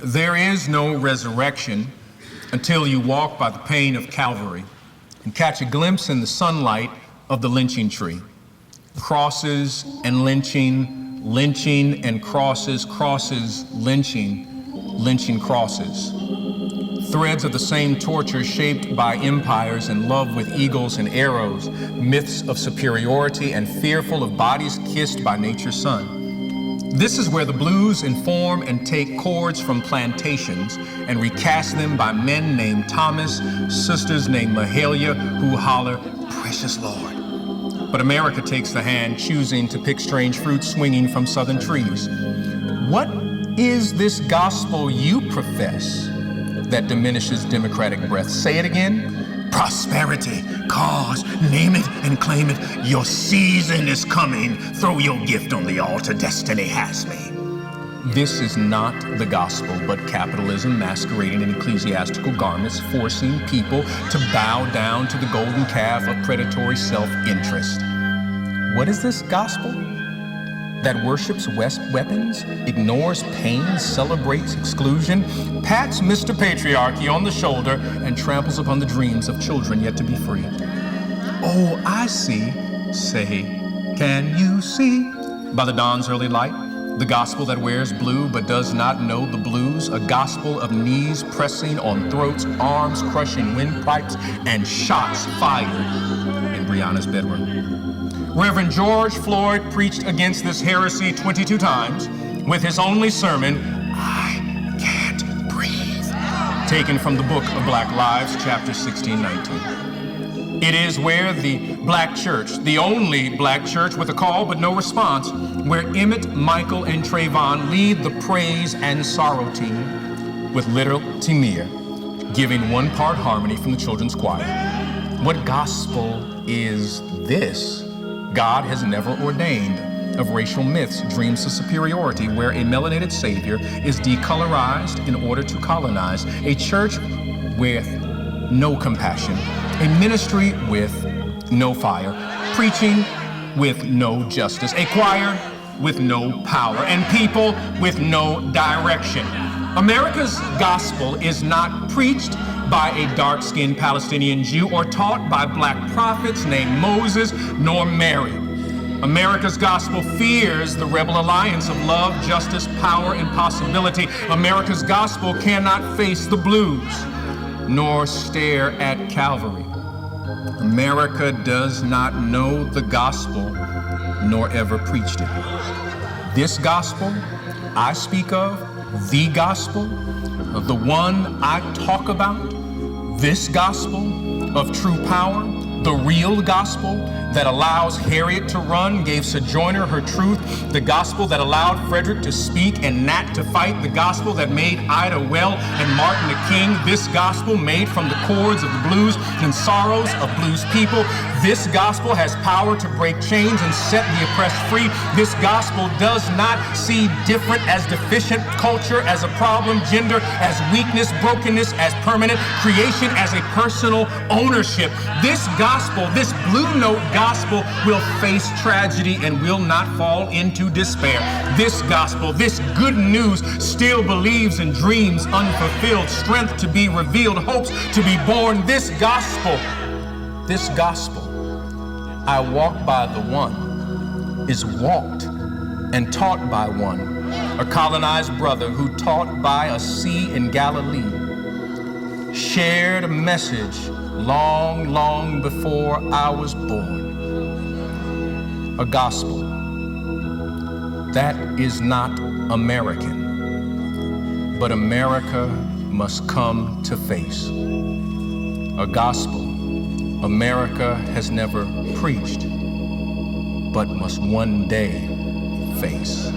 There is no resurrection until you walk by the pain of Calvary and catch a glimpse in the sunlight of the lynching tree. Crosses and lynching, lynching and crosses, crosses, lynching, lynching crosses. Threads of the same torture shaped by empires in love with eagles and arrows, myths of superiority and fearful of bodies kissed by nature's sun. This is where the blues inform and take chords from plantations and recast them by men named Thomas, sisters named Mahalia, who holler, "Precious Lord." But America takes the hand, choosing to pick strange fruits swinging from southern trees. What is this gospel you profess that diminishes democratic breath? Say it again. Prosperity, cause, name it and claim it. Your season is coming. Throw your gift on the altar. Destiny has me. This is not the gospel, but capitalism masquerading in ecclesiastical garments, forcing people to bow down to the golden calf of predatory self-interest. What is this gospel? That worships weapons, ignores pain, celebrates exclusion, pats Mr. Patriarchy on the shoulder, and tramples upon the dreams of children yet to be free. Oh, I see, say, can you see? By the dawn's early light, the gospel that wears blue but does not know the blues, a gospel of knees pressing on throats, arms crushing windpipes, and shots fired in Brianna's bedroom. Reverend George Floyd preached against this heresy 22 times with his only sermon, "I Can't Breathe," taken from the book of Black Lives, chapter 16-19. It is where the black church, the only black church with a call but no response, where Emmett, Michael, and Trayvon lead the praise and sorrow team with literal Timir, giving one part harmony from the children's choir. What gospel is this? God has never ordained of racial myths, dreams of superiority, where a melanated savior is decolorized in order to colonize, a church with no compassion, a ministry with no fire, preaching with no justice, a choir with no power, and people with no direction. America's gospel is not preached by a dark-skinned Palestinian Jew or taught by black prophets named Moses nor Mary. America's gospel fears the rebel alliance of love, justice, power, and possibility. America's gospel cannot face the blues nor stare at Calvary. America does not know the gospel nor ever preached it. This gospel I speak of, the gospel, the one I talk about, this gospel of true power, the real gospel that allows Harriet to run, gave Sojourner her truth, the gospel that allowed Frederick to speak and Nat to fight, the gospel that made Ida well and Martin a king, this gospel made from the chords of the blues and sorrows of blues people. This gospel has power to break chains and set the oppressed free. This gospel does not see different as deficient, culture as a problem, gender as weakness, brokenness as permanent, creation as a personal ownership. This gospel, this blue note gospel, will face tragedy and will not fall into despair. This gospel, this good news, still believes in dreams unfulfilled, strength to be revealed, hopes to be born. This gospel, I walk by the one, is walked and taught by one, a colonized brother who taught by a sea in Galilee, shared a message long, long before I was born. A gospel that is not American, but America must come to face. A gospel America has never preached, but must one day face.